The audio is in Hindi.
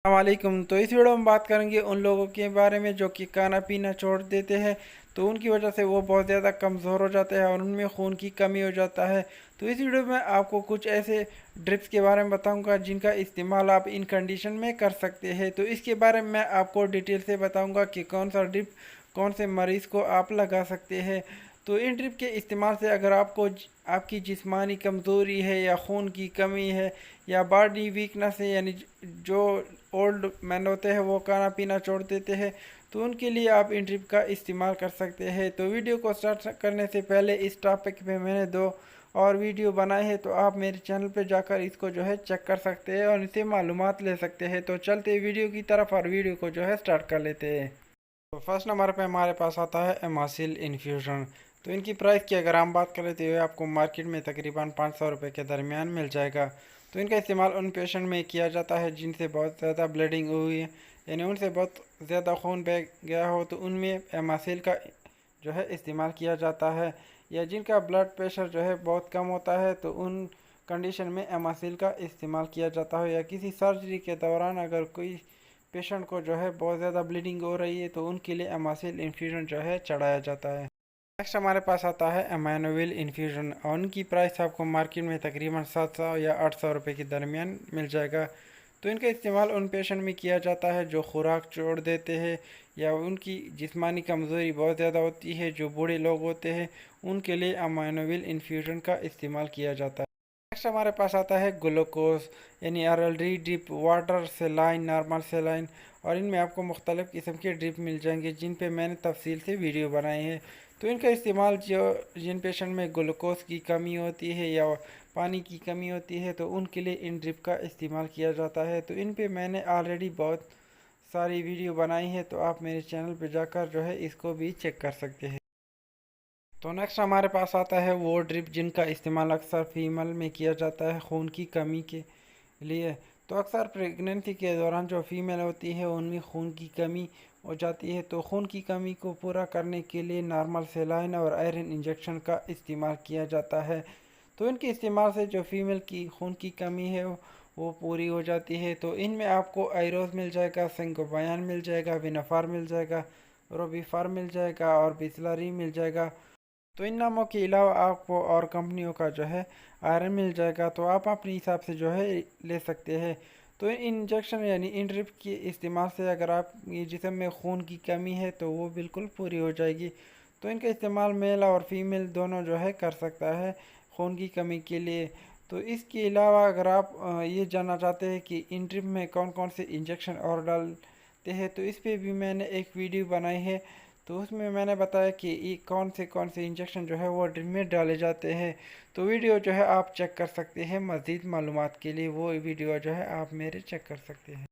वालेकुम। तो इस वीडियो में बात करेंगे उन लोगों के बारे में जो कि खाना पीना छोड़ देते हैं, तो उनकी वजह से वो बहुत ज़्यादा कमज़ोर हो जाते हैं और उनमें खून की कमी हो जाता है। तो इस वीडियो में आपको कुछ ऐसे ड्रिप्स के बारे में बताऊंगा जिनका इस्तेमाल आप इन कंडीशन में कर सकते हैं। तो इसके बारे में मैं आपको डिटेल से बताऊंगा कि कौन सा ड्रिप कौन से मरीज़ को आप लगा सकते हैं। तो इन ड्रिप के इस्तेमाल से अगर आपकी जिस्मानी कमज़ोरी है या खून की कमी है या बॉडी वीकनेस है, यानी जो ओल्ड मैन होते हैं वो खाना पीना छोड़ देते हैं, तो उनके लिए आप इन ड्रिप का इस्तेमाल कर सकते हैं। तो वीडियो को स्टार्ट करने से पहले इस टॉपिक पे मैंने दो और वीडियो बनाए हैं, तो आप मेरे चैनल पे जाकर इसको जो है चेक कर सकते हैं और इससे मालूमात ले सकते हैं। तो चलते वीडियो की तरफ और वीडियो को जो है स्टार्ट कर लेते हैं। तो फर्स्ट नंबर पे हमारे पास आता है एमासिल इन्फ्यूज़न। तो इनकी प्राइस की अगर हम बात करें तो ये आपको मार्केट में तकरीबन 500 रुपये के दरमियान मिल जाएगा। तो इनका इस्तेमाल उन पेशेंट में किया जाता है जिनसे बहुत ज़्यादा ब्लीडिंग हुई है, यानी उनसे बहुत ज़्यादा खून बह गया हो, तो उनमें एमासिल का जो है इस्तेमाल किया जाता है। या जिनका ब्लड प्रेशर जो है बहुत कम होता है, तो उन कंडीशन में एमासिल का इस्तेमाल किया जाता है। या किसी सर्जरी के दौरान अगर कोई पेशेंट को जो है बहुत ज़्यादा ब्लीडिंग हो रही है, तो उनके लिए एमासिल इन्फ्यूजन जो है चढ़ाया जाता है। नेक्स्ट हमारे पास आता है अमाइनोविल इन्फ्यूजन और उनकी प्राइस आपको मार्केट में तकरीबन 700 या 800 रुपये के दरमियान मिल जाएगा। तो इनका इस्तेमाल उन पेशेंट में किया जाता है जो खुराक छोड़ देते हैं या उनकी जिस्मानी कमज़ोरी बहुत ज़्यादा होती है, जो बूढ़े लोग होते हैं, उनके लिए अमाइनोविल इन्फ्यूजन का इस्तेमाल किया जाता है। नेक्स्ट हमारे पास आता है ग्लूकोज, यानी RLD drip, water सेलाइन, normal saline, और इनमें आपको मुख्तलिफ़ किस्म के ड्रिप मिल जाएंगे जिन पे मैंने तफसील से वीडियो बनाए हैं। तो इनका इस्तेमाल जिन पेशेंट में ग्लूकोज की कमी होती है या पानी की कमी होती है, तो उनके लिए इन ड्रिप का इस्तेमाल किया जाता है। तो इन पे मैंने ऑलरेडी बहुत सारी वीडियो बनाई है, तो आप मेरे चैनल पर जाकर जो है इसको भी चेक कर सकते हैं। तो नेक्स्ट हमारे पास आता है वो ड्रिप जिनका इस्तेमाल अक्सर फीमेल में किया जाता है खून की कमी के लिए। तो अक्सर प्रेगनेंसी के दौरान जो फीमेल होती है उनमें खून की कमी हो जाती है, तो खून की कमी को पूरा करने के लिए नॉर्मल सेलाइन और आयरन इंजेक्शन का इस्तेमाल किया जाता है। तो इनके इस्तेमाल से जो फीमेल की खून की कमी है वो पूरी हो जाती है। तो इनमें आपको आयरोज मिल जाएगा, सेंकोबायान मिल जाएगा, विनाफार मिल जाएगा, रोबीफार मिल जाएगा और बिस्लरी मिल जाएगा। तो इन नामों के अलावा आपको और कंपनियों का जो है आयरन मिल जाएगा, तो आप अपने हिसाब से जो है ले सकते हैं। तो इन इंजेक्शन यानी इन ड्रिप के इस्तेमाल से अगर आप ये जिस्म में खून की कमी है तो वो बिल्कुल पूरी हो जाएगी। तो इनका इस्तेमाल मेल और फीमेल दोनों जो है कर सकता है खून की कमी के लिए। तो इसके अलावा अगर आप ये जानना चाहते हैं कि इन ड्रिप में कौन कौन से इंजेक्शन और डालते हैं, तो इस पर भी मैंने एक वीडियो बनाई है। तो उसमें मैंने बताया कि ये कौन से इंजेक्शन जो है वो ड्रिप में डाले जाते हैं। तो वीडियो जो है आप चेक कर सकते हैं, मज़ीद मालूमात के लिए वो वीडियो जो है आप मेरे चेक कर सकते हैं।